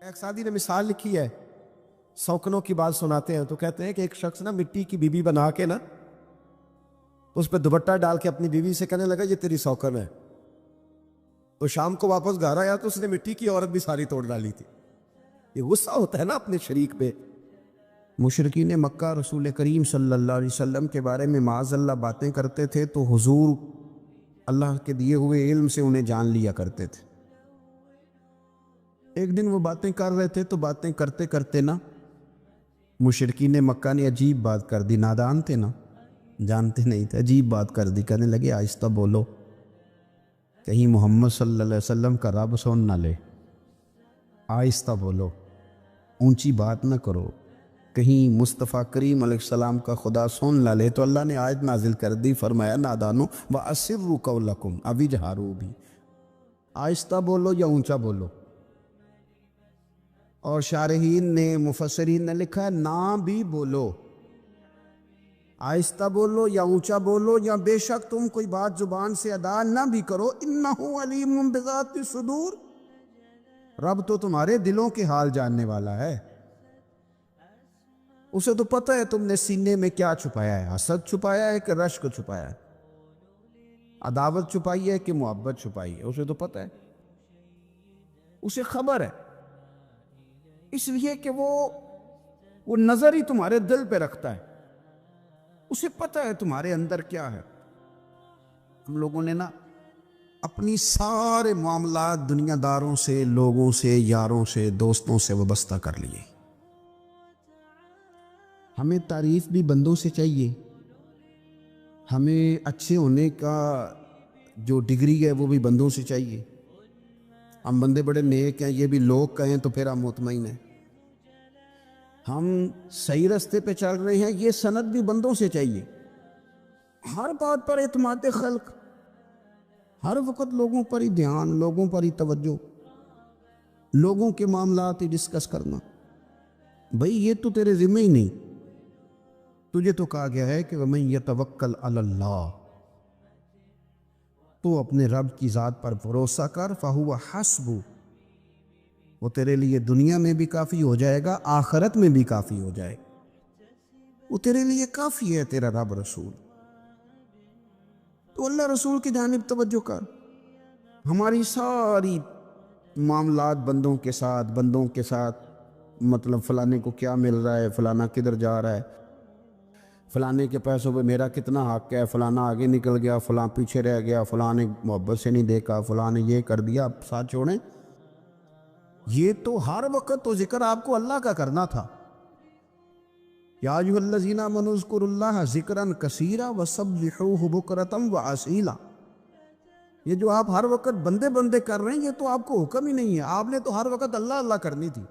ایک سادی نے مثال لکھی ہے، سوکنوں کی بات سناتے ہیں تو کہتے ہیں کہ ایک شخص نا مٹی کی بیوی بنا کے نا اس پہ دوپٹہ ڈال کے اپنی بیوی سے کہنے لگا یہ تیری سوکن ہے. تو شام کو واپس گھر آیا تو اس نے مٹی کی عورت بھی ساری توڑ ڈالی تھی. یہ غصہ ہوتا ہے نا اپنے شریک پہ. مشرکین مکہ رسول کریم صلی اللہ علیہ وسلم کے بارے میں معاذ اللہ باتیں کرتے تھے تو حضور اللہ کے دیے ہوئے علم سے انہیں جان لیا کرتے تھے. ایک دن وہ باتیں کر رہے تھے تو باتیں کرتے کرتے نا مشرکین مکہ نے عجیب بات کر دی. نادان تھے نا، جانتے نہیں تھے، عجیب بات کر دی. کہنے لگے آہستہ بولو، کہیں محمد صلی اللہ علیہ وسلم کا رب سن نہ لے. آہستہ بولو، اونچی بات نہ کرو، کہیں مصطفیٰ کریم علیہ السلام کا خدا سن نہ لے. تو اللہ نے آیت نازل کر دی، فرمایا نادانو وَأَسِرُّوا قَوْلَكُمْ ابھی جہارو بھی، آہستہ بولو یا اونچا بولو. اور شارحین نے مفسرین نے لکھا ہے نہ بھی بولو، آہستہ بولو یا اونچا بولو یا بے شک تم کوئی بات زبان سے ادا نہ بھی کرو. اِنَّهُ عَلِيمٌ بِذَاتِ الصُّدُورِ، رب تو تمہارے دلوں کے حال جاننے والا ہے. اسے تو پتہ ہے تم نے سینے میں کیا چھپایا ہے، حسد چھپایا ہے کہ رشک چھپایا ہے، عداوت چھپائی ہے کہ محبت چھپائی ہے. اسے تو پتہ ہے، اسے خبر ہے، اس لیے کہ وہ نظر ہی تمہارے دل پہ رکھتا ہے. اسے پتہ ہے تمہارے اندر کیا ہے. ہم لوگوں نے نا اپنی سارے معاملات دنیا داروں سے، لوگوں سے، یاروں سے، دوستوں سے وابستہ کر لیے. ہمیں تعریف بھی بندوں سے چاہیے، ہمیں اچھے ہونے کا جو ڈگری ہے وہ بھی بندوں سے چاہیے. ہم بندے بڑے نیک ہیں یہ بھی لوگ کہیں تو پھر ہم مطمئن ہیں. ہم صحیح رستے پہ چل رہے ہیں یہ سند بھی بندوں سے چاہیے. ہر بات پر اعتماد خلق، ہر وقت لوگوں پر ہی دھیان، لوگوں پر ہی توجہ، لوگوں کے معاملات ہی ڈسکس کرنا. بھئی یہ تو تیرے ذمہ ہی نہیں. تجھے تو کہا گیا ہے کہ وَمَن يَتَوَکَّلْ عَلَى اللَّهِ، تو اپنے رب کی ذات پر بھروسہ کر. فَهُوَ حَسْبُ، وہ تیرے لیے دنیا میں بھی کافی ہو جائے گا، آخرت میں بھی کافی ہو جائے گا. وہ تیرے لیے کافی ہے تیرا رب رسول. تو اللہ رسول کی جانب توجہ کر. ہماری ساری معاملات بندوں کے ساتھ مطلب فلانے کو کیا مل رہا ہے، فلانا کدھر جا رہا ہے، فلانے کے پیسوں پہ میرا کتنا حق ہے، فلانا آگے نکل گیا، فلاں پیچھے رہ گیا، فلاں نے محبت سے نہیں دیکھا، فلاں نے یہ کر دیا. اب ساتھ چھوڑیں، یہ تو ہر وقت تو ذکر آپ کو اللہ کا کرنا تھا. یا ایھا الذین آمنوا اذکروا اللہ ذکرا کثیرا وسبحوہ بکرۃ واسیلا. یہ جو آپ ہر وقت بندے بندے کر رہے ہیں یہ تو آپ کو حکم ہی نہیں ہے. آپ نے تو ہر وقت اللہ اللہ کرنی تھی.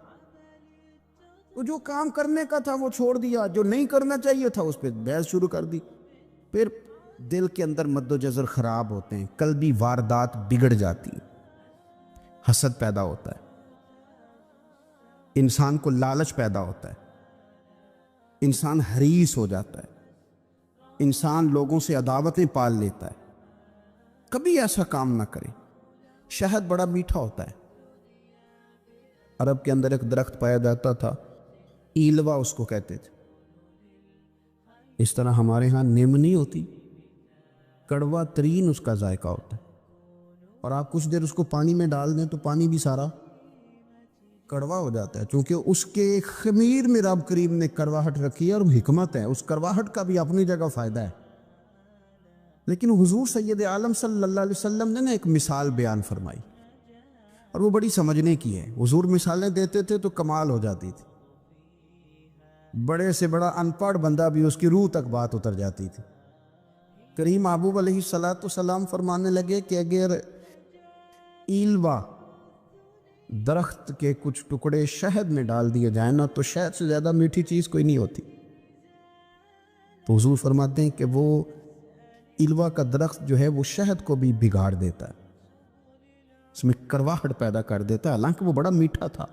تو جو کام کرنے کا تھا وہ چھوڑ دیا، جو نہیں کرنا چاہیے تھا اس پہ بحث شروع کر دی. پھر دل کے اندر مد و جزر خراب ہوتے ہیں، قلبی واردات بگڑ جاتی ہیں، حسد پیدا ہوتا ہے، انسان کو لالچ پیدا ہوتا ہے، انسان حریص ہو جاتا ہے، انسان لوگوں سے عداوتیں پال لیتا ہے. کبھی ایسا کام نہ کرے. شہد بڑا میٹھا ہوتا ہے. عرب کے اندر ایک درخت پایا جاتا تھا، ایلوا اس کو کہتے تھے. اس طرح ہمارے ہاں نیم نہیں ہوتی، کڑوا ترین اس کا ذائقہ ہوتا ہے. اور آپ کچھ دیر اس کو پانی میں ڈال دیں تو پانی بھی سارا کڑوا ہو جاتا ہے، چونکہ اس کے خمیر میں رب کریم نے کڑواہٹ رکھی ہے اور حکمت ہے. اس کڑواہٹ کا بھی اپنی جگہ فائدہ ہے. لیکن حضور سید عالم صلی اللہ علیہ وسلم نے ایک مثال بیان فرمائی اور وہ بڑی سمجھنے کی ہے. حضور مثالیں دیتے تھے تو کمال ہو جاتی تھی. بڑے سے بڑا ان پڑھ بندہ بھی اس کی روح تک بات اتر جاتی تھی. کریم محبوب علیہ السلام فرمانے لگے کہ اگر ایلوا درخت کے کچھ ٹکڑے شہد میں ڈال دیے جائیں نا تو شہد سے زیادہ میٹھی چیز کوئی نہیں ہوتی. تو حضور فرماتے ہیں کہ وہ ایلوا کا درخت جو ہے وہ شہد کو بھی بگاڑ دیتا ہے، اس میں کرواہٹ پیدا کر دیتا ہے. حالانکہ وہ بڑا میٹھا تھا،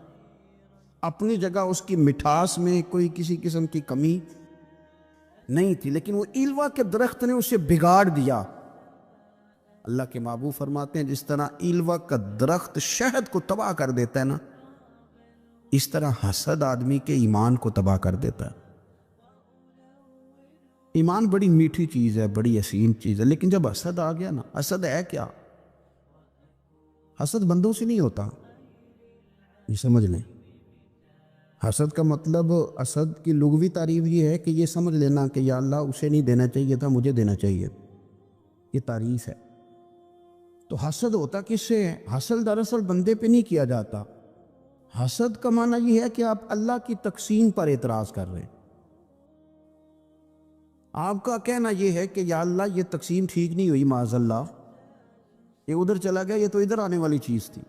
اپنی جگہ اس کی مٹھاس میں کوئی کسی قسم کی کمی نہیں تھی، لیکن وہ ایلوا کے درخت نے اسے بگاڑ دیا. اللہ کے محبوب فرماتے ہیں جس طرح ایلوا کا درخت شہد کو تباہ کر دیتا ہے نا، اس طرح حسد آدمی کے ایمان کو تباہ کر دیتا ہے۔ ایمان بڑی میٹھی چیز ہے، بڑی حسین چیز ہے، لیکن جب حسد آ گیا نا، حسد ہے کیا؟ حسد بندوں سے نہیں ہوتا، یہ سمجھ لیں۔ حسد کا مطلب، حسد کی لغوی تعریف یہ ہے کہ یہ سمجھ لینا کہ یا اللہ اسے نہیں دینا چاہیے تھا، مجھے دینا چاہیے، یہ تعریف ہے۔ تو حسد ہوتا کس سے ہے؟ حسد دراصل بندے پہ نہیں کیا جاتا۔ حسد کا معنی یہ ہے کہ آپ اللہ کی تقسیم پر اعتراض کر رہے ہیں۔ آپ کا کہنا یہ ہے کہ یا اللہ یہ تقسیم ٹھیک نہیں ہوئی، معاذ اللہ، یہ ادھر چلا گیا، یہ تو ادھر آنے والی چیز تھی۔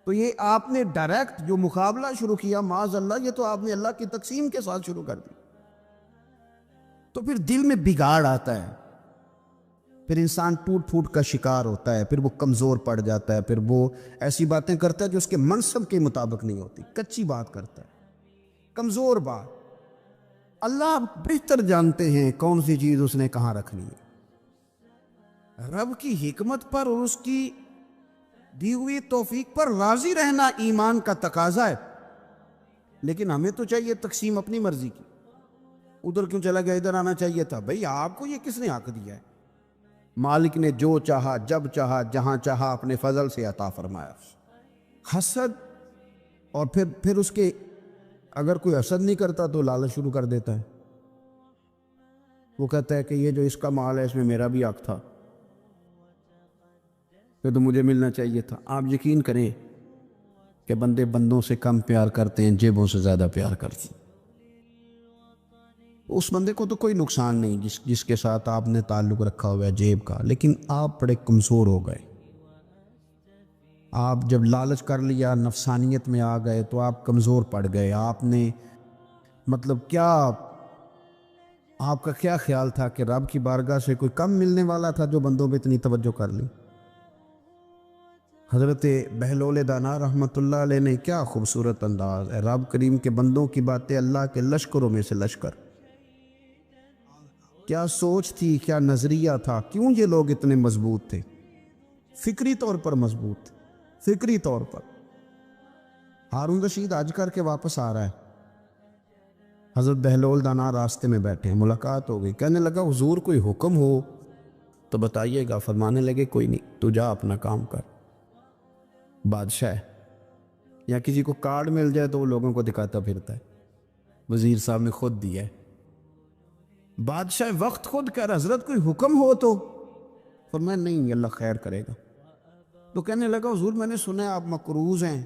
تو یہ آپ نے ڈائریکٹ جو مقابلہ شروع کیا، معاذ اللہ، یہ تو آپ نے اللہ کی تقسیم کے ساتھ شروع کر دی۔ تو پھر دل میں بگاڑ آتا ہے، پھر انسان ٹوٹ پھوٹ کا شکار ہوتا ہے، پھر وہ کمزور پڑ جاتا ہے، پھر وہ ایسی باتیں کرتا ہے جو اس کے منصب کے مطابق نہیں ہوتی، کچی بات کرتا ہے، کمزور بات۔ اللہ بہتر جانتے ہیں کون سی چیز اس نے کہاں رکھنی ہے۔ رب کی حکمت پر اور اس کی دی ہوئی توفیق پر راضی رہنا ایمان کا تقاضا ہے، لیکن ہمیں تو چاہیے تقسیم اپنی مرضی کی۔ ادھر کیوں چلا گیا، ادھر آنا چاہیے تھا؟ بھئی آپ کو یہ کس نے حق دیا ہے؟ مالک نے جو چاہا، جب چاہا، جہاں چاہا اپنے فضل سے عطا فرمایا۔ حسد، اور پھر اس کے اگر کوئی حسد نہیں کرتا تو لالچ شروع کر دیتا ہے۔ وہ کہتا ہے کہ یہ جو اس کا مال ہے اس میں میرا بھی حق تھا، یہ تو مجھے ملنا چاہیے تھا۔ آپ یقین کریں کہ بندے بندوں سے کم پیار کرتے ہیں، جیبوں سے زیادہ پیار کرتے ہیں۔ اس بندے کو تو کوئی نقصان نہیں جس کے ساتھ آپ نے تعلق رکھا ہوا ہے جیب کا، لیکن آپ بڑے کمزور ہو گئے۔ آپ جب لالچ کر لیا، نفسانیت میں آ گئے تو آپ کمزور پڑ گئے۔ آپ نے مطلب کیا، آپ کا کیا خیال تھا کہ رب کی بارگاہ سے کوئی کم ملنے والا تھا جو بندوں پہ اتنی توجہ کر لی؟ حضرت بہلول دانا رحمۃ اللہ علیہ نے کیا خوبصورت انداز ہے، رب کریم کے بندوں کی باتیں اللہ کے لشکروں میں سے لشکر۔ کیا سوچ تھی، کیا نظریہ تھا، کیوں یہ لوگ اتنے مضبوط تھے؟ فکری طور پر مضبوط تھے، فکری طور پر۔ ہارون رشید حج کر کے واپس آ رہا ہے، حضرت بہلول دانا راستے میں بیٹھے ہیں، ملاقات ہو گئی۔ کہنے لگا حضور کوئی حکم ہو تو بتائیے گا۔ فرمانے لگے کوئی نہیں، تو جا اپنا کام کر۔ بادشاہ یا کسی کو کارڈ مل جائے تو وہ لوگوں کو دکھاتا پھرتا ہے، وزیر صاحب نے خود دیا ہے۔ بادشاہ وقت خود کہہ رہا حضرت کوئی حکم ہو تو؟ فرمایا نہیں، اللہ خیر کرے گا۔ تو کہنے لگا حضور میں نے سنا ہے آپ مقروض ہیں،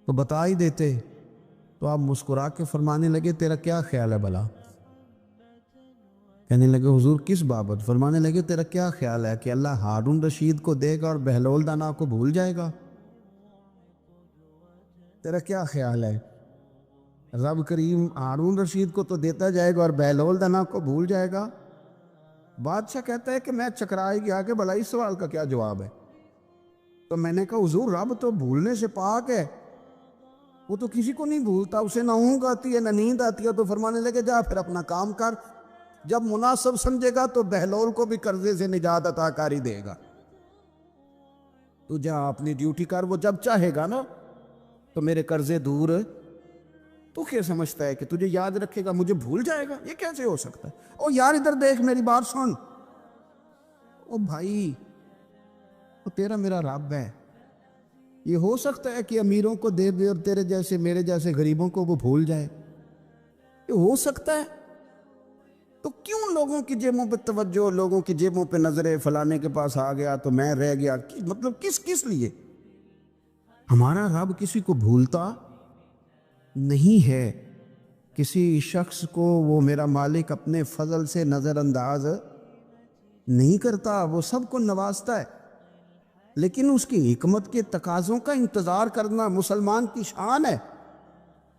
تو بتا ہی دیتے۔ تو آپ مسکرا کے فرمانے لگے تیرا کیا خیال ہے بھلا؟ کہنے لگے حضور کس بابت؟ فرمانے لگے تیرا کیا خیال ہے کہ اللہ ہارون رشید کو دے گا اور بہلول دانا کو بھول جائے گا؟ تیرا کیا خیال ہے؟ رب کریم ہارون رشید کو تو دیتا جائے گا اور بہلول دانا کو بھول جائے گا؟ بادشاہ کہتا ہے کہ میں چکرائے گیا کہ بھلا اس سوال کا کیا جواب ہے؟ تو میں نے کہا حضور رب تو بھولنے سے پاک ہے، وہ تو کسی کو نہیں بھولتا، اسے نہ اونگ آتی ہے نہ نیند آتی ہے۔ تو فرمانے لگے جا پھر اپنا کام کر، جب مناسب سمجھے گا تو بہلول کو بھی قرضے سے نجات عطا کاری دے گا۔ تو جا اپنی ڈیوٹی کر، وہ جب چاہے گا نا تو میرے قرضے دور۔ تو کیا سمجھتا ہے کہ تجھے یاد رکھے گا، مجھے بھول جائے گا؟ یہ کیسے ہو سکتا ہے؟ او یار ادھر دیکھ، میری بات سن۔ او بھائی، وہ تیرا میرا رب ہے، یہ ہو سکتا ہے کہ امیروں کو دے دے اور تیرے جیسے میرے جیسے غریبوں کو وہ بھول جائے؟ یہ ہو سکتا ہے؟ تو کیوں لوگوں کی جیبوں پہ توجہ، لوگوں کی جیبوں پہ نظریں، فلانے کے پاس آ گیا تو میں رہ گیا؟ مطلب کس لیے؟ ہمارا رب کسی کو بھولتا نہیں ہے، کسی شخص کو وہ میرا مالک اپنے فضل سے نظر انداز نہیں کرتا، وہ سب کو نوازتا ہے، لیکن اس کی حکمت کے تقاضوں کا انتظار کرنا مسلمان کی شان ہے۔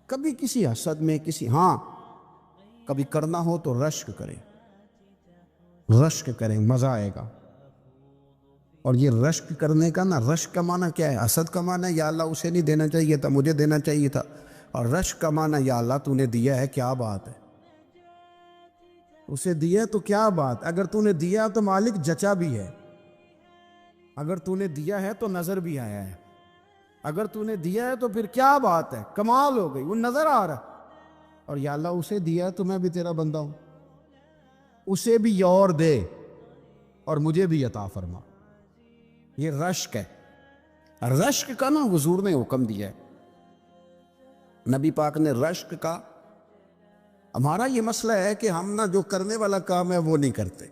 کبھی کسی حسد میں کبھی کرنا ہو تو رشک کریں، مزہ آئے گا۔ اور یہ رشک کرنے کا نا، رشک کا معنی کیا ہے؟ حسد کا معنی یا اللہ اسے نہیں دینا چاہیے تھا، مجھے دینا چاہیے تھا، اور رشک کا معنی یا اللہ تو نے دیا ہے، کیا بات ہے، اسے دیا تو کیا بات، اگر تو نے دیا تو مالک جچا بھی ہے، اگر تو نے دیا ہے تو نظر بھی آیا ہے۔ اگر تو نے دیا ہے تو پھر کیا بات ہے، کمال ہو گئی، وہ نظر آ رہا ہے۔ اور یا اللہ اسے دیا ہے تو میں بھی تیرا بندہ ہوں، اسے بھی اور دے اور مجھے بھی عطا فرما۔ یہ رشک ہے، رشک کا نا حضور نے حکم دیا ہے، نبی پاک نے رشک کا۔ ہمارا یہ مسئلہ ہے کہ ہم نا جو کرنے والا کام ہے وہ نہیں کرتے،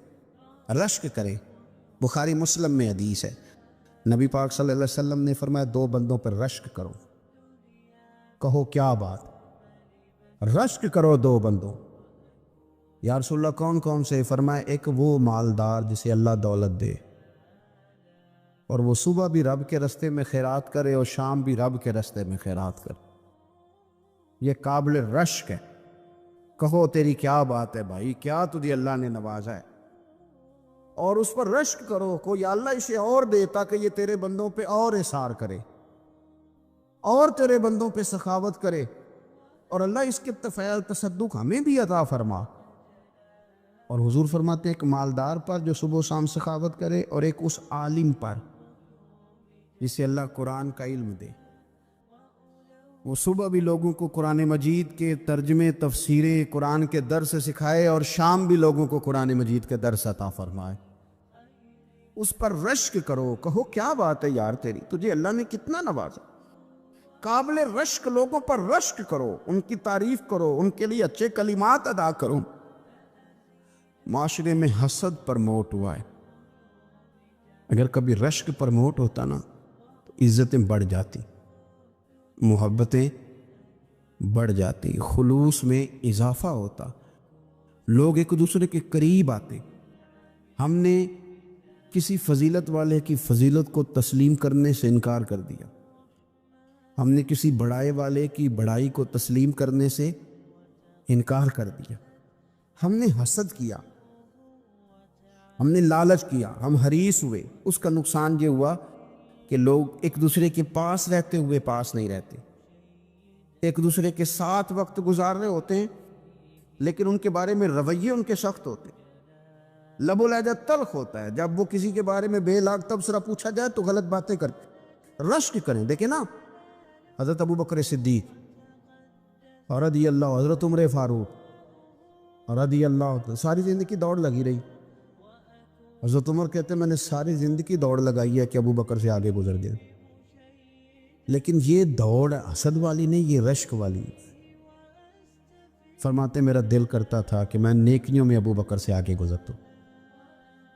رشک کریں۔ بخاری مسلم میں حدیث ہے، نبی پاک صلی اللہ علیہ وسلم نے فرمایا 2 بندوں پر رشک کرو۔ کہو کیا بات، رشک کرو 2 بندوں۔ یا رسول اللہ کون کون سے؟ فرمایا ایک وہ مالدار جسے اللہ دولت دے اور وہ صبح بھی رب کے رستے میں خیرات کرے اور شام بھی رب کے رستے میں خیرات کرے، یہ قابل رشک ہے۔ کہو تیری کیا بات ہے بھائی، کیا تجھے اللہ نے نوازا ہے، اور اس پر رشک کرو، کوئی اللہ اسے اور دے تاکہ یہ تیرے بندوں پہ اور احسار کرے اور تیرے بندوں پہ سخاوت کرے، اور اللہ اس کے فعل تصدق ہمیں بھی عطا فرما۔ اور حضور فرماتے ہیں ایک مالدار پر جو صبح و شام سخاوت کرے، اور ایک اس عالم پر جسے اللہ قرآن کا علم دے، وہ صبح بھی لوگوں کو قرآن مجید کے ترجمے تفسیریں قرآن کے درس سکھائے اور شام بھی لوگوں کو قرآن مجید کے درس عطا فرمائے۔ اس پر رشک کرو، کہو کیا بات ہے یار تیری، تجھے اللہ نے کتنا نوازا۔ قابل رشک لوگوں پر رشک کرو، ان کی تعریف کرو، ان کے لیے اچھے کلمات ادا کرو۔ معاشرے میں حسد پرموٹ ہوا ہے، اگر کبھی رشک پرموٹ ہوتا نا تو عزتیں بڑھ جاتی، محبتیں بڑھ جاتی، خلوص میں اضافہ ہوتا، لوگ ایک دوسرے کے قریب آتے۔ ہم نے کسی فضیلت والے کی فضیلت کو تسلیم کرنے سے انکار کر دیا، ہم نے کسی بڑائی والے کی بڑائی کو تسلیم کرنے سے انکار کر دیا، ہم نے حسد کیا، ہم نے لالچ کیا، ہم حریص ہوئے۔ اس کا نقصان یہ ہوا کہ لوگ ایک دوسرے کے پاس رہتے ہوئے پاس نہیں رہتے، ایک دوسرے کے ساتھ وقت گزار رہے ہوتے ہیں لیکن ان کے بارے میں رویے ان کے سخت ہوتے، لب و لہجہ تلخ ہوتا ہے۔ جب وہ کسی کے بارے میں بے لاگ تبصرہ پوچھا جائے تو غلط باتیں کرتے۔ رشک کریں، دیکھیں نا حضرت ابو بکر صدیق رضی اللہ، حضرت عمر فاروق رضی اللہ، ساری زندگی دوڑ لگی رہی۔ حضرت عمر کہتے ہیں میں نے ساری زندگی دوڑ لگائی ہے کہ ابو بکر سے آگے گزر جائے، لیکن یہ دوڑ حسد والی نہیں، یہ رشک والی۔ فرماتے میرا دل کرتا تھا کہ میں نیکیوں میں ابو بکر سے آگے گزرتا ہوں،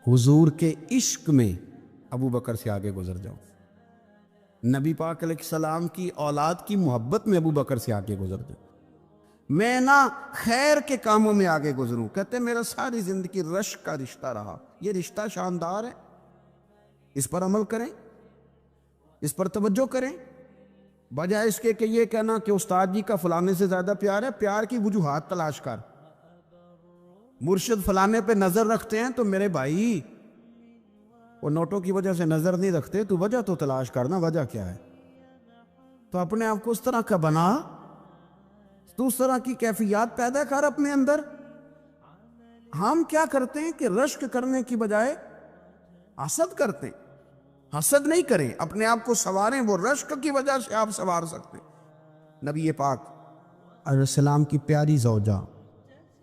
حضور کے عشق میں ابو بکر سے آگے گزر جاؤں، نبی پاک علیہ السلام کی اولاد کی محبت میں ابو بکر سے آگے گزر جاؤں، میں نہ خیر کے کاموں میں آگے گزروں۔ کہتے میرا ساری زندگی رشک کا رشتہ رہا، یہ رشتہ شاندار ہے، اس پر عمل کریں، اس پر توجہ کریں، بجائے اس کے کہ یہ کہنا کہ استاد جی کا فلانے سے زیادہ پیار ہے۔ پیار کی وجوہات تلاش کر، مرشد فلانے پہ نظر رکھتے ہیں تو میرے بھائی وہ نوٹوں کی وجہ سے نظر نہیں رکھتے، تو وجہ تو تلاش کرنا، وجہ کیا ہے؟ تو اپنے آپ کو اس طرح کا بنا، تو اس طرح کی کیفیات پیدا کر اپنے اندر۔ ہم کیا کرتے ہیں کہ رشک کرنے کی بجائے حسد کرتے ہیں۔ حسد نہیں کریں، اپنے آپ کو سنواریں، وہ رشک کی وجہ سے آپ سنوار سکتے ہیں۔ نبی پاک علیہ السلام کی پیاری زوجہ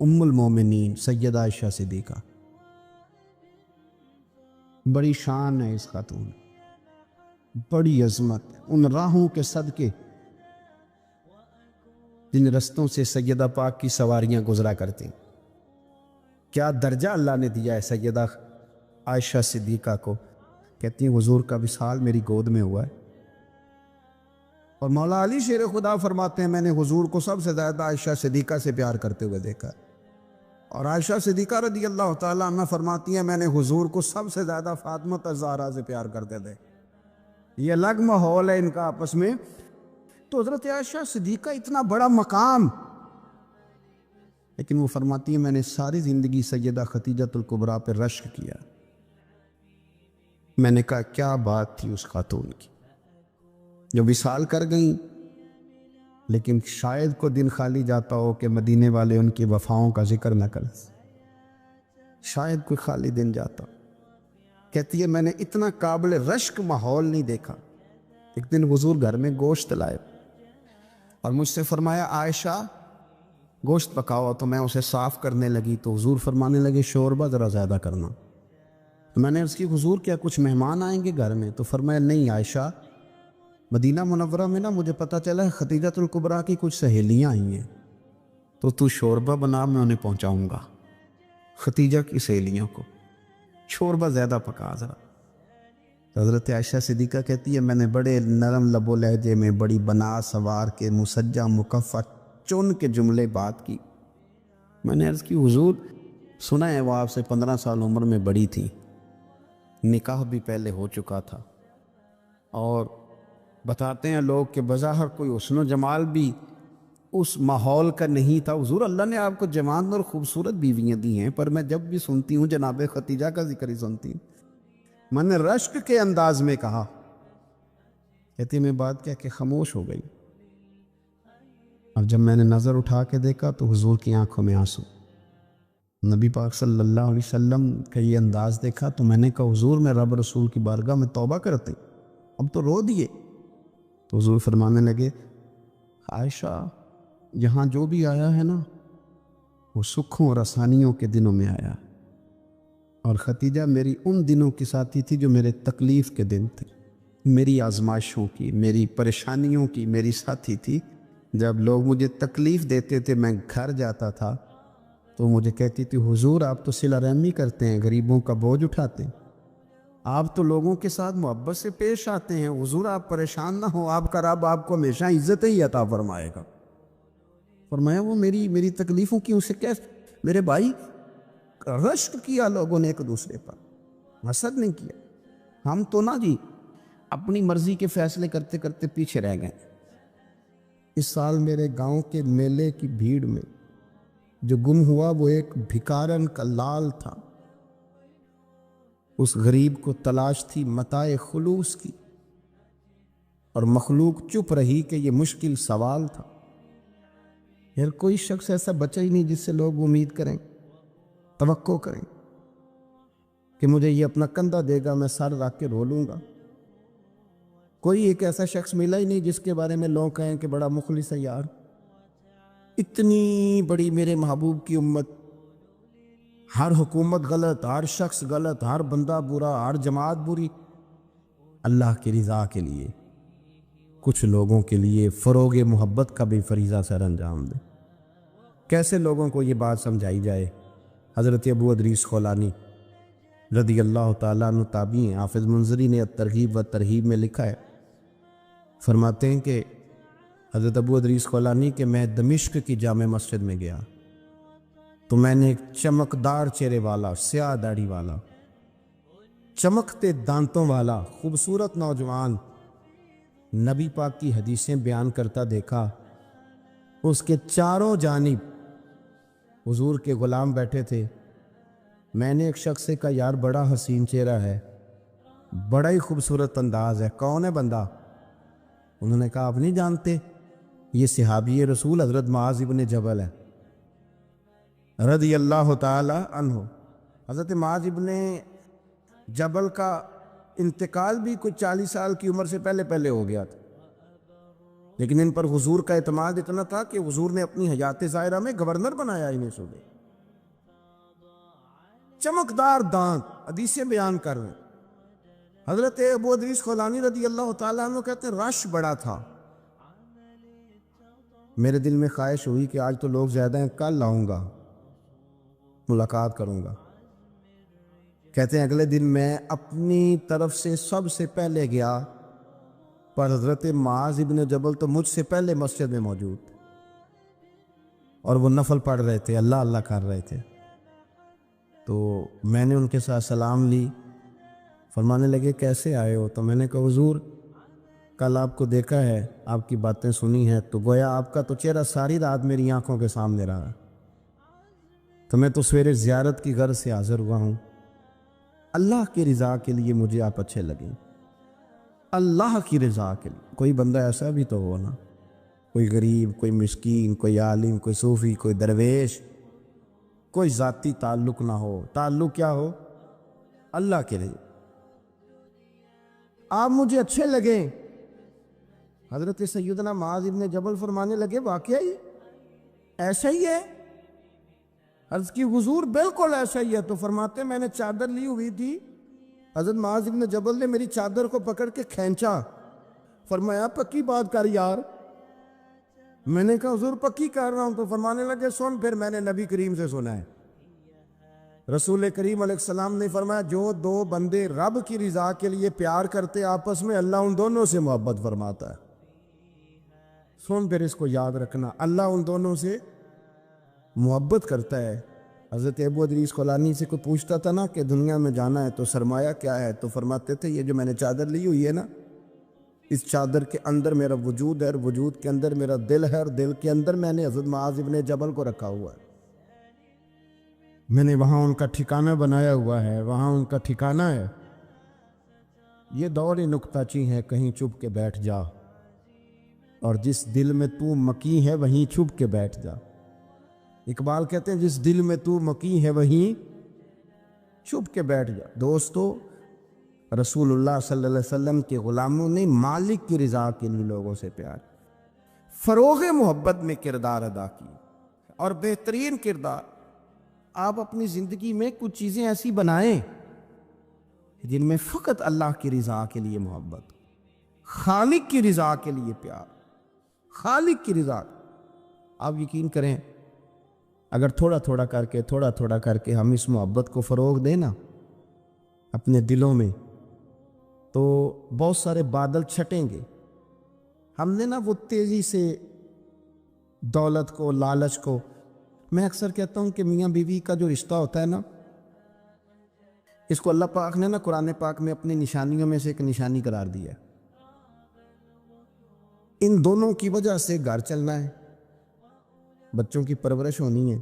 ام المومنین سیدہ عائشہ صدیقہ، بڑی شان ہے اس خاتون، بڑی عظمت، ان راہوں کے صدقے جن رستوں سے سیدہ پاک کی سواریاں گزرا کرتی، کیا درجہ اللہ نے دیا ہے سیدہ عائشہ صدیقہ کو۔ کہتی ہیں حضور کا وصال میری گود میں ہوا ہے، اور مولا علی شیر خدا فرماتے ہیں میں نے حضور کو سب سے زیادہ عائشہ صدیقہ سے پیار کرتے ہوئے دیکھا، اور عائشہ صدیقہ رضی اللہ تعالیٰ عنہ فرماتی ہیں میں نے حضور کو سب سے زیادہ فاطمہ الزہرا سے پیار کرتے تھے۔ یہ الگ ماحول ہے ان کا آپس میں۔ تو حضرت عائشہ صدیقہ اتنا بڑا مقام، لیکن وہ فرماتی ہیں میں نے ساری زندگی سیدہ خدیجہ الکبریٰ پہ رشک کیا۔ میں نے کہا کیا بات تھی اس خاتون کی جو وصال کر گئیں، لیکن شاید کو دن خالی جاتا ہو کہ مدینے والے ان کی وفاؤں کا ذکر نہ کریں، شاید کوئی خالی دن جاتا۔ کہتی ہے میں نے اتنا قابل رشک ماحول نہیں دیکھا، ایک دن حضور گھر میں گوشت لائے اور مجھ سے فرمایا عائشہ گوشت پکاؤ، تو میں اسے صاف کرنے لگی تو حضور فرمانے لگے شوربہ ذرا زیادہ کرنا۔ میں نے عرض کی حضور کیا کچھ مہمان آئیں گے گھر میں؟ تو فرمایا نہیں عائشہ، مدینہ منورہ میں نا مجھے پتہ چلا ہے خدیجۃ الکبریٰ کی کچھ سہیلیاں آئی ہیں، تو شوربہ بنا، میں انہیں پہنچاؤں گا، خدیجہ کی سہیلیوں کو شوربہ زیادہ پکا ذرا۔ حضرت عائشہ صدیقہ کہتی ہے میں نے بڑے نرم لب و لہجے میں بڑی بنا سوار کے مسجع مکفّع چن کے جملے بات کی۔ میں نے عرض کی حضور سنا ہے وہ آپ سے 15 سال عمر میں بڑی تھی، نکاح بھی پہلے ہو چکا تھا، اور بتاتے ہیں لوگ کہ بظاہر کوئی حسن و جمال بھی اس ماحول کا نہیں تھا۔ حضور اللہ نے آپ کو جوان اور خوبصورت بیویاں دی ہیں، پر میں جب بھی سنتی ہوں جناب خدیجہ کا ذکر ہی سنتی ہوں۔ میں نے رشک کے انداز میں کہا، کہتی میں بات کیا کہ خاموش ہو گئی۔ اب جب میں نے نظر اٹھا کے دیکھا تو حضور کی آنکھوں میں آنسو، نبی پاک صلی اللہ علیہ وسلم کا یہ انداز دیکھا تو میں نے کہا حضور میں رب رسول کی بارگاہ میں توبہ کرتے، اب تو رو دیے۔ تو حضور فرمانے لگے عائشہ یہاں جو بھی آیا ہے نا وہ سکھوں اور آسانیوں کے دنوں میں آیا، اور خدیجہ میری ان دنوں کی ساتھی تھی جو میرے تکلیف کے دن تھے، میری آزمائشوں کی، میری پریشانیوں کی میری ساتھی تھی۔ جب لوگ مجھے تکلیف دیتے تھے میں گھر جاتا تھا تو مجھے کہتی تھی حضور آپ تو صلہ رحمی کرتے ہیں، غریبوں کا بوجھ اٹھاتے ہیں، آپ تو لوگوں کے ساتھ محبت سے پیش آتے ہیں، حضور آپ پریشان نہ ہو، آپ کا رب آپ کو ہمیشہ عزت ہی عطا فرمائے گا۔ فرمایا وہ میری تکلیفوں کی اسے کیسے؟ میرے بھائی رشک کیا لوگوں نے ایک دوسرے پر، حسد نہیں کیا۔ ہم تو نا جی اپنی مرضی کے فیصلے کرتے کرتے پیچھے رہ گئے۔ اس سال میرے گاؤں کے میلے کی بھیڑ میں جو گم ہوا وہ ایک بھکارن کا لال تھا، اس غریب کو تلاش تھی متاع خلوص کی، اور مخلوق چپ رہی کہ یہ مشکل سوال تھا۔ پھر کوئی شخص ایسا بچا ہی نہیں جس سے لوگ امید کریں، توقع کریں کہ مجھے یہ اپنا کندھا دے گا میں سر رکھ کے رو لوں گا۔ کوئی ایک ایسا شخص ملا ہی نہیں جس کے بارے میں لوگ کہیں کہ بڑا مخلص ہے یار۔ اتنی بڑی میرے محبوب کی امت، ہر حکومت غلط، ہر شخص غلط، ہر بندہ برا، ہر جماعت بری، اللہ کی رضا کے لیے کچھ لوگوں کے لیے فروغ محبت کا بھی فریضہ سر انجام دے۔ کیسے لوگوں کو یہ بات سمجھائی جائے؟ حضرت ابو ادریس خولانی رضی اللہ تعالیٰ عنہ تابعی ہیں، حافظ منذری نے الترغیب و ترہیب میں لکھا ہے، فرماتے ہیں کہ حضرت ابو ادریس خولانی کہ میں دمشق کی جامع مسجد میں گیا تو میں نے ایک چمکدار چہرے والا، سیاہ داڑھی والا، چمکتے دانتوں والا خوبصورت نوجوان نبی پاک کی حدیثیں بیان کرتا دیکھا۔ اس کے چاروں جانب حضور کے غلام بیٹھے تھے۔ میں نے ایک شخص سے کہا یار بڑا حسین چہرہ ہے، بڑا ہی خوبصورت انداز ہے، کون ہے بندہ؟ انہوں نے کہا آپ نہیں جانتے، یہ صحابی رسول حضرت معاذ ابن جبل ہے رضی اللہ تعالی عنہ۔ حضرت معاذ ابن جبل کا انتقال بھی کچھ 40 سال کی عمر سے پہلے ہو گیا تھا، لیکن ان پر حضور کا اعتماد اتنا تھا کہ حضور نے اپنی حیات ظاہرہ میں گورنر بنایا انہیں صوبے۔ چمکدار دانت، حدیثیں بیان کر رہے ہیں۔ حضرت ابو ادریس خولانی رضی اللہ تعالیٰ عنہ کہتے ہیں رش بڑا تھا، میرے دل میں خواہش ہوئی کہ آج تو لوگ زیادہ ہیں، کل آؤں گا ملاقات کروں گا۔ کہتے ہیں اگلے دن میں اپنی طرف سے سب سے پہلے گیا، پر حضرت معاذ ابن جبل تو مجھ سے پہلے مسجد میں موجود تھے اور وہ نفل پڑھ رہے تھے، اللہ اللہ کر رہے تھے۔ تو میں نے ان کے ساتھ سلام لی، فرمانے لگے کیسے آئے ہو؟ تو میں نے کہا حضور کل آپ کو دیکھا ہے، آپ کی باتیں سنی ہیں، تو گویا آپ کا تو چہرہ ساری رات میری آنکھوں کے سامنے رہا، تو میں تو سویرے زیارت کی غرض سے حاضر ہوا ہوں۔ اللہ کی رضا کے لیے مجھے آپ اچھے لگیں، اللہ کی رضا کے لیے۔ کوئی بندہ ایسا بھی تو ہو نا، کوئی غریب، کوئی مسکین، کوئی عالم، کوئی صوفی، کوئی درویش، کوئی ذاتی تعلق نہ ہو، تعلق کیا ہو؟ اللہ کے لیے۔ آپ مجھے اچھے لگیں، حضرت سیدنا معاذ ابن جبل فرمانے لگے واقعہ ہی ایسا ہی ہے؟ عرض کی حضور بالکل ایسا ہی ہے۔ تو فرماتے میں نے چادر لی ہوئی تھی، حضرت معاذ ابن جبل نے میری چادر کو پکڑ کے کھینچا، فرمایا پکی بات کر یار۔ میں نے کہا حضور پکی کر رہا ہوں۔ تو فرمانے لگے سن، پھر میں نے نبی کریم سے سنا ہے، رسول کریم علیہ السلام نے فرمایا جو دو بندے رب کی رضا کے لیے پیار کرتے آپس میں، اللہ ان دونوں سے محبت فرماتا ہے۔ سن پھر اس کو یاد رکھنا، اللہ ان دونوں سے محبت کرتا ہے۔ حضرت ابو ادریس خولانی سے کوئی پوچھتا تھا نا کہ دنیا میں جانا ہے تو سرمایہ کیا ہے، تو فرماتے تھے یہ جو میں نے چادر لی ہوئی ہے نا، اس چادر کے اندر میرا وجود ہے، اور وجود کے اندر میرا دل ہے، اور دل کے اندر میں نے حضرت معاذ ابن جبل کو رکھا ہوا ہے، میں نے وہاں ان کا ٹھکانہ بنایا ہوا ہے، وہاں ان کا ٹھکانہ ہے۔ یہ دور نکتہ چی ہے، کہیں چھپ کے بیٹھ جا، اور جس دل میں تو مکی ہے وہیں چھپ کے بیٹھ جا۔ اقبال کہتے ہیں جس دل میں تو مکی ہے وہیں چھپ کے بیٹھ جا۔ دوستو، رسول اللہ صلی اللہ علیہ وسلم کے غلاموں نے مالک کی رضا کے لیے لوگوں سے پیار، فروغ محبت میں کردار ادا کی، اور بہترین کردار۔ آپ اپنی زندگی میں کچھ چیزیں ایسی بنائیں جن میں فقط اللہ کی رضا کے لیے محبت، خالق کی رضا کے لیے پیار، خالق کی رضا۔ آپ یقین کریں اگر تھوڑا تھوڑا کر کے ہم اس محبت کو فروغ دیں نا اپنے دلوں میں، تو بہت سارے بادل چھٹیں گے۔ ہم نے نا وہ تیزی سے دولت کو، لالچ کو، میں اکثر کہتا ہوں کہ میاں بیوی کا جو رشتہ ہوتا ہے نا، اس کو اللہ پاک نے نا قرآن پاک میں اپنی نشانیوں میں سے ایک نشانی قرار دیا ہے۔ ان دونوں کی وجہ سے گھر چلنا ہے، بچوں کی پرورش ہونی ہے،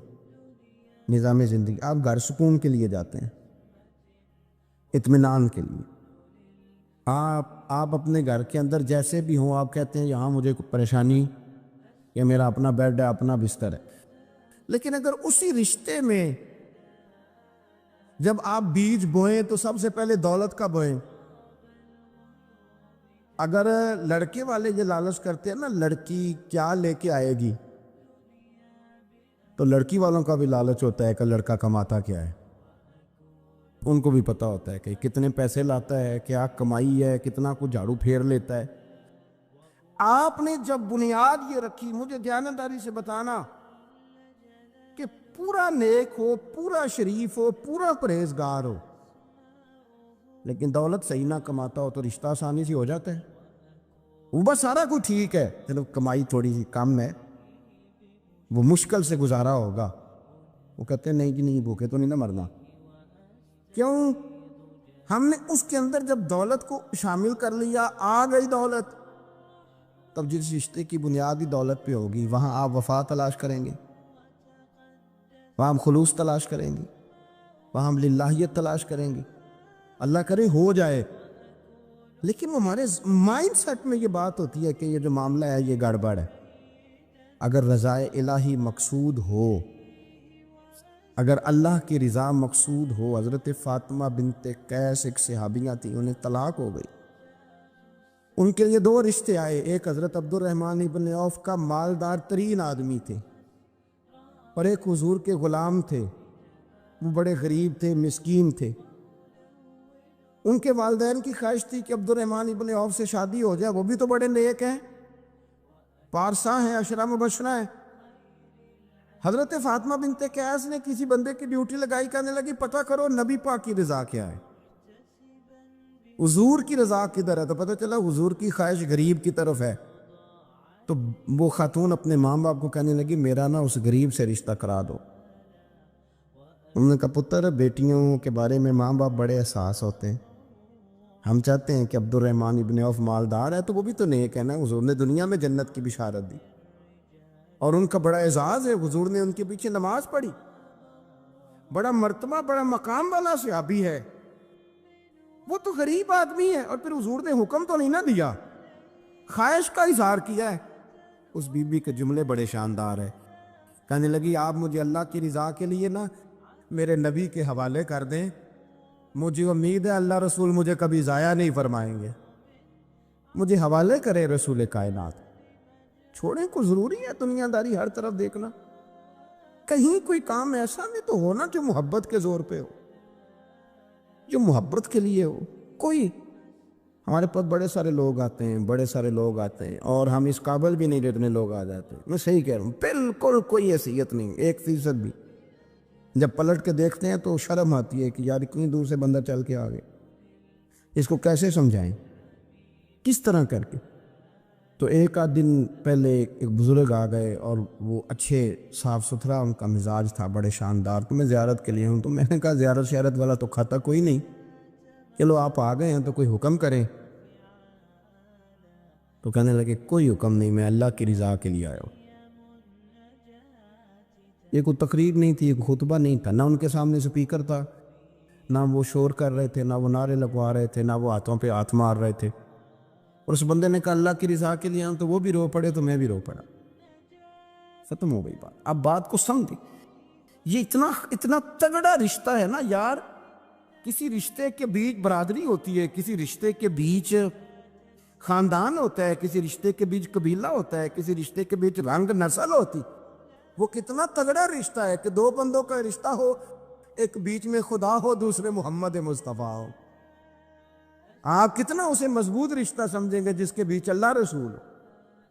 نظام زندگی۔ آپ گھر سکون کے لیے جاتے ہیں، اطمینان کے لیے۔ آپ اپنے گھر کے اندر جیسے بھی ہوں، آپ کہتے ہیں یہاں مجھے کوئی پریشانی، یہ میرا اپنا بیڈ ہے، اپنا بستر ہے۔ لیکن اگر اسی رشتے میں جب آپ بیج بوئیں تو سب سے پہلے دولت کا بوئیں۔ اگر لڑکے والے یہ لالچ کرتے ہیں نا لڑکی کیا لے کے آئے گی، تو لڑکی والوں کا بھی لالچ ہوتا ہے کہ لڑکا کماتا کیا ہے، ان کو بھی پتہ ہوتا ہے کہ کتنے پیسے لاتا ہے، کیا کمائی ہے، کتنا کو جھاڑو پھیر لیتا ہے۔ آپ نے جب بنیاد یہ رکھی، مجھے دیانتداری سے بتانا کہ پورا نیک ہو، پورا شریف ہو، پورا پرہیزگار ہو، لیکن دولت صحیح نہ کماتا ہو تو رشتہ آسانی سے ہو جاتا ہے۔ وہ بس سارا کچھ ٹھیک ہے، چلو کمائی تھوڑی سی کم ہے، وہ مشکل سے گزارا ہوگا، وہ کہتے ہیں نہیں جی نہیں، بھوکے تو نہیں نہ مرنا۔ کیوں؟ ہم نے اس کے اندر جب دولت کو شامل کر لیا، آ گئی دولت، تب جس رشتے کی بنیاد ہی دولت پہ ہوگی، وہاں آپ وفا تلاش کریں گے، وہاں ہم خلوص تلاش کریں گے، وہاں ہم للہیت تلاش کریں گے۔ اللہ کرے ہو جائے، لیکن وہ ہمارے مائنڈ سیٹ میں یہ بات ہوتی ہے کہ یہ جو معاملہ ہے یہ گڑبڑ ہے۔ اگر رضائے الہی مقصود ہو، اگر اللہ کی رضا مقصود ہو، حضرت فاطمہ بنت قیس ایک صحابیہ تھی، انہیں طلاق ہو گئی، ان کے لیے دو رشتے آئے، ایک حضرت عبد الرحمن ابن عوف کا مالدار ترین آدمی تھے، اور ایک حضور کے غلام تھے، وہ بڑے غریب تھے، مسکین تھے۔ ان کے والدین کی خواہش تھی کہ عبد الرحمن ابن عوف سے شادی ہو جائے، وہ بھی تو بڑے نیک ہیں، پارسا ہیں، عشرہ مبشرہ ہیں۔ حضرت فاطمہ بنت قیس نے کسی بندے کی ڈیوٹی لگائی، کہنے لگی پتہ کرو نبی پاک کی رضا کیا ہے، حضور کی رضا کدھر ہے؟ تو پتہ چلا حضور کی خواہش غریب کی طرف ہے۔ تو وہ خاتون اپنے ماں باپ کو کہنے لگی میرا نا اس غریب سے رشتہ کرا دو۔ انہوں نے کہا پتر، بیٹیوں کے بارے میں ماں باپ بڑے احساس ہوتے ہیں، ہم چاہتے ہیں کہ عبد الرحمن ابن عوف مالدار ہے تو وہ بھی تو نیک ہے نا، حضور نے دنیا میں جنت کی بشارت دی، اور ان کا بڑا اعزاز ہے، حضور نے ان کے پیچھے نماز پڑھی، بڑا مرتبہ، بڑا مقام والا صحابی ہے، وہ تو غریب آدمی ہے، اور پھر حضور نے حکم تو نہیں نہ دیا، خواہش کا اظہار کیا ہے۔ اس بی بی کے جملے بڑے شاندار ہیں، کہنے لگی آپ مجھے اللہ کی رضا کے لیے نا میرے نبی کے حوالے کر دیں، مجھے امید ہے اللہ رسول مجھے کبھی ضائع نہیں فرمائیں گے، مجھے حوالے کرے رسول کائنات. چھوڑیں کو ضروری ہے دنیا داری ہر طرف دیکھنا. کہیں کوئی کام ایسا نہیں تو ہونا جو محبت کے زور پہ ہو, جو محبت کے لیے ہو. کوئی ہمارے پاس بڑے سارے لوگ آتے ہیں اور ہم اس قابل بھی نہیں جتنے لوگ آ جاتے ہیں. میں صحیح کہہ رہا ہوں, بالکل کوئی حیثیت نہیں, 1% بھی. جب پلٹ کے دیکھتے ہیں تو شرم آتی ہے کہ یار اتنی دور سے بندہ چل کے آ گئے, اس کو کیسے سمجھائیں, کس طرح کر کے. تو ایک آدھ دن پہلے ایک بزرگ آ گئے اور وہ اچھے صاف ستھرا ان کا مزاج تھا, بڑے شاندار. تو میں زیارت کے لیے ہوں, تو میں نے کہا زیارت شیارت والا تو کھاتا کوئی نہیں, چلو آپ آ گئے ہیں تو کوئی حکم کریں. تو کہنے لگے کوئی حکم نہیں, میں اللہ کی رضا کے لیے آیا ہوں. یہ کوئی تقریر نہیں تھی, کوئی خطبہ نہیں تھا, نہ ان کے سامنے سپیکر تھا, نہ وہ شور کر رہے تھے, نہ وہ نعرے لگوا رہے تھے, نہ وہ ہاتھوں پہ ہاتھ مار رہے تھے. اور اس بندے نے کہا اللہ کی رضا کے لیے آؤں, تو وہ بھی رو پڑے تو میں بھی رو پڑا. ختم ہو گئی بات. اب بات کو سمجھیں, یہ اتنا تگڑا رشتہ ہے نا یار. کسی رشتے کے بیچ برادری ہوتی ہے, کسی رشتے کے بیچ خاندان ہوتا ہے, کسی رشتے کے بیچ قبیلہ ہوتا ہے, کسی رشتے کے بیچ رنگ نسل ہوتی. وہ کتنا تگڑا رشتہ ہے کہ دو بندوں کا رشتہ ہو, ایک بیچ میں خدا ہو, دوسرے محمد مصطفیٰ ہو. آپ کتنا اسے مضبوط رشتہ سمجھیں گے جس کے بیچ اللہ رسول ہو.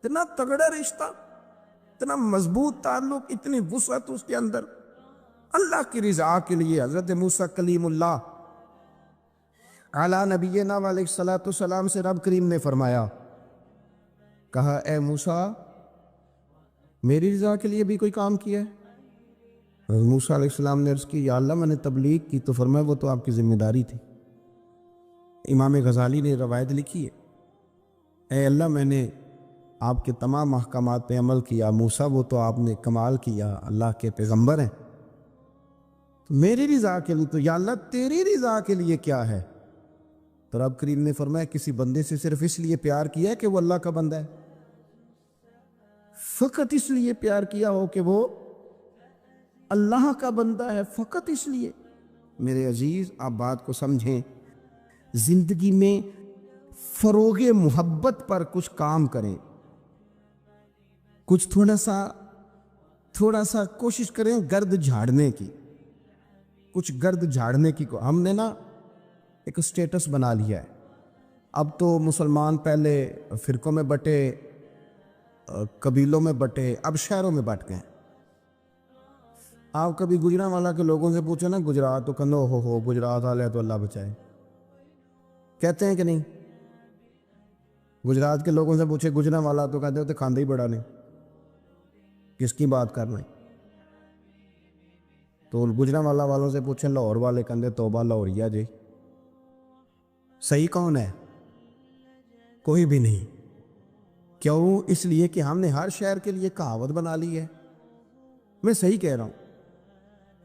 اتنا تگڑا رشتہ, اتنا مضبوط تعلق, اتنی وسعت اس کے اندر. اللہ کی رضا کے لیے حضرت موسیٰ کلیم اللہ اعلیٰ نبینا علیہ الصلوۃ والسلام سے رب کریم نے فرمایا, کہا اے موسیٰ میری رضا کے لیے بھی کوئی کام کیا ہے؟ حضرت موسیٰ علیہ السلام نے عرض کی یا اللہ میں نے تبلیغ کی. تو فرمایا وہ تو آپ کی ذمہ داری تھی. امام غزالی نے روایت لکھی ہے, اے اللہ میں نے آپ کے تمام احکامات پہ عمل کیا, موسیٰ وہ تو آپ نے کمال کیا, اللہ کے پیغمبر ہیں. تو میری رضا کے لیے, تو یا اللہ تیری رضا کے لیے کیا ہے؟ تو رب کریم نے فرمایا کسی بندے سے صرف اس لیے پیار کیا ہے کہ وہ اللہ کا بندہ ہے, فقط اس لیے پیار کیا ہو کہ وہ اللہ کا بندہ ہے, فقط اس لیے. میرے عزیز آپ بات کو سمجھیں, زندگی میں فروغ محبت پر کچھ کام کریں, کچھ تھوڑا سا کوشش کریں گرد جھاڑنے کی, کچھ گرد جھاڑنے کی. ہم نے نا ایک سٹیٹس بنا لیا ہے. اب تو مسلمان پہلے فرقوں میں بٹے, قبیلوں میں بٹے, اب شہروں میں بٹ گئے. آپ کبھی گجرانوالا کے لوگوں سے پوچھو نا گجرات, تو کہو ہو گجرات والے تو اللہ بچائے, کہتے ہیں کہ نہیں؟ گجرات کے لوگوں سے پوچھے گجرانوالا تو کہتے ہوتے کھاندے ہی بڑا نہیں, کس کی بات کر رہے ہیں. تو گجرانوالا والوں سے پوچھیں لاہور والے, کہتے توبہ لاہوریا جی. صحیح کون ہے؟ کوئی بھی نہیں. کیوں؟ اس لیے کہ ہم نے ہر شہر کے لیے کہاوت بنا لی ہے. میں صحیح کہہ رہا ہوں,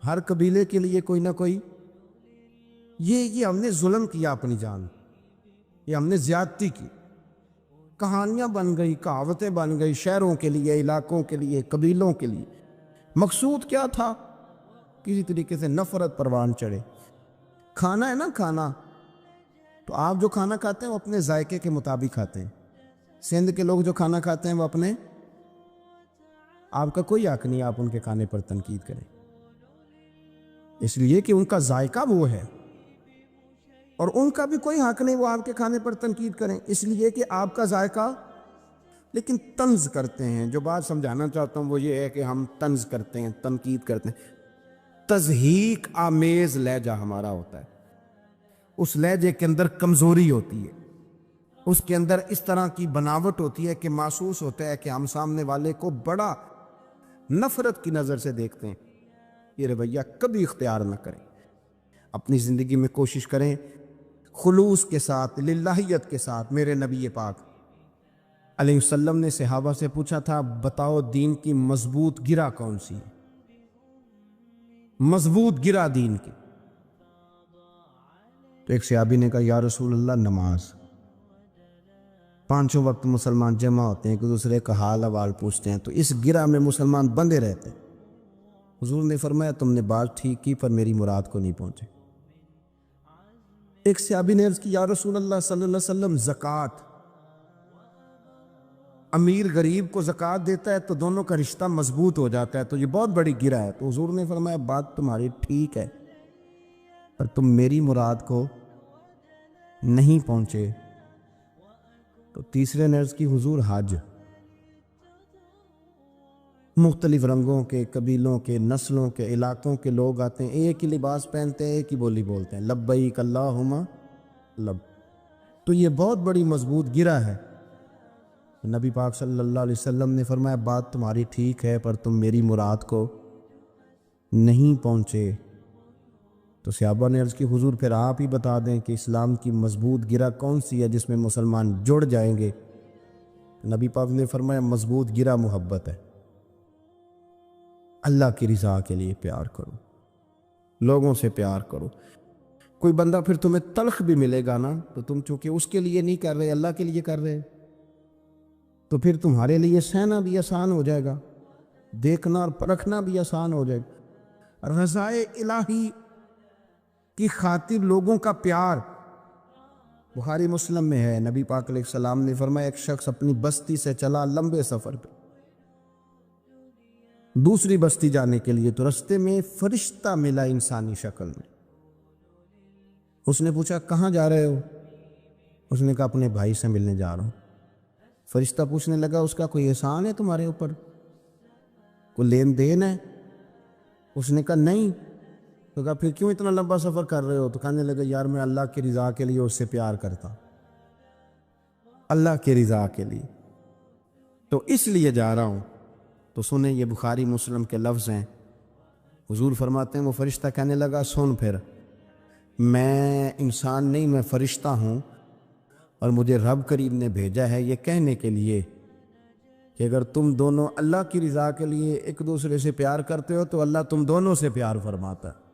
ہر قبیلے کے لیے کوئی نہ کوئی. یہ ہم نے ظلم کیا اپنی جان, یہ ہم نے زیادتی کی. کہانیاں بن گئی, کہاوتیں بن گئی, شہروں کے لیے, علاقوں کے لیے, قبیلوں کے لیے. مقصود کیا تھا؟ کسی طریقے سے نفرت پروان چڑھے. کھانا ہے نا, کھانا تو آپ جو کھانا کھاتے ہیں وہ اپنے ذائقے کے مطابق کھاتے ہیں. سندھ کے لوگ جو کھانا کھاتے ہیں وہ اپنے, آپ کا کوئی حق نہیں آپ ان کے کھانے پر تنقید کریں, اس لیے کہ ان کا ذائقہ وہ ہے, اور ان کا بھی کوئی حق نہیں وہ آپ کے کھانے پر تنقید کریں, اس لیے کہ آپ کا ذائقہ. لیکن طنز کرتے ہیں. جو بات سمجھانا چاہتا ہوں وہ یہ ہے کہ ہم طنز کرتے ہیں, تنقید کرتے ہیں. تضحیک آمیز لہجہ ہمارا ہوتا ہے, اس لہجے کے اندر کمزوری ہوتی ہے, اس کے اندر اس طرح کی بناوٹ ہوتی ہے کہ محسوس ہوتا ہے کہ ہم سامنے والے کو بڑا نفرت کی نظر سے دیکھتے ہیں. یہ رویہ کبھی اختیار نہ کریں. اپنی زندگی میں کوشش کریں خلوص کے ساتھ, للہیت کے ساتھ. میرے نبی پاک علیہ السلام نے صحابہ سے پوچھا تھا بتاؤ دین کی مضبوط گرہ کون سی ہے, مضبوط گرہ دین کی. تو ایک صحابی نے کہا یا رسول اللہ نماز. 5 وقت مسلمان جمع ہوتے ہیں, ایک دوسرے کا حال احوال پوچھتے ہیں, تو اس گرہ میں مسلمان بندے رہتے ہیں. حضور نے فرمایا تم نے بات ٹھیک کی پر میری مراد کو نہیں پہنچے. ایک صحابی نے عرض کی یا رسول اللہ صلی اللہ علیہ وسلم زکوٰۃ. امیر غریب کو زکوٰۃ دیتا ہے تو دونوں کا رشتہ مضبوط ہو جاتا ہے، تو یہ بہت بڑی گرہ ہے۔ تو حضور نے فرمایا بات تمہاری ٹھیک ہے، پر تم میری مراد کو نہیں پہنچے۔ تو تیسرے نے عرض کی حضور حج، مختلف رنگوں کے، قبیلوں کے، نسلوں کے، علاقوں کے لوگ آتے ہیں، ایک ہی لباس پہنتے ہیں، ایک ہی بولی بولتے ہیں، لبیک اللہم لب۔ تو یہ بہت بڑی مضبوط گرہ ہے۔ نبی پاک صلی اللہ علیہ وسلم نے فرمایا بات تمہاری ٹھیک ہے، پر تم میری مراد کو نہیں پہنچے۔ تو صحابہ نے عرض کی حضور پھر آپ ہی بتا دیں کہ اسلام کی مضبوط گرہ کون سی ہے جس میں مسلمان جڑ جائیں گے؟ نبی پاک نے فرمایا مضبوط گرہ محبت ہے۔ اللہ کی رضا کے لیے پیار کرو، لوگوں سے پیار کرو۔ کوئی بندہ پھر تمہیں تلخ بھی ملے گا نا، تو تم چونکہ اس کے لیے نہیں کر رہے، اللہ کے لیے کر رہے، تو پھر تمہارے لیے سہنا بھی آسان ہو جائے گا، دیکھنا اور پرکھنا بھی آسان ہو جائے گا۔ رضائے الہی کی خاطر لوگوں کا پیار بخاری مسلم میں ہے۔ نبی پاک علیہ السلام نے فرمایا ایک شخص اپنی بستی سے چلا لمبے سفر پہ دوسری بستی جانے کے لیے، تو رستے میں فرشتہ ملا انسانی شکل میں۔ اس نے پوچھا کہاں جا رہے ہو؟ اس نے کہا اپنے بھائی سے ملنے جا رہا ہوں۔ فرشتہ پوچھنے لگا اس کا کوئی احسان ہے تمہارے اوپر، کوئی لین دین ہے؟ اس نے کہا نہیں۔ تو کہا پھر کیوں اتنا لمبا سفر کر رہے ہو؟ تو کہنے لگا یار میں اللہ کی رضا کے لیے اس سے پیار کرتا، اللہ کی رضا کے لیے، تو اس لیے جا رہا ہوں۔ تو سنیں یہ بخاری مسلم کے لفظ ہیں، حضور فرماتے ہیں وہ فرشتہ کہنے لگا سن پھر، میں انسان نہیں میں فرشتہ ہوں، اور مجھے رب کریم نے بھیجا ہے یہ کہنے کے لیے کہ اگر تم دونوں اللہ کی رضا کے لیے ایک دوسرے سے پیار کرتے ہو تو اللہ تم دونوں سے پیار فرماتا ہے۔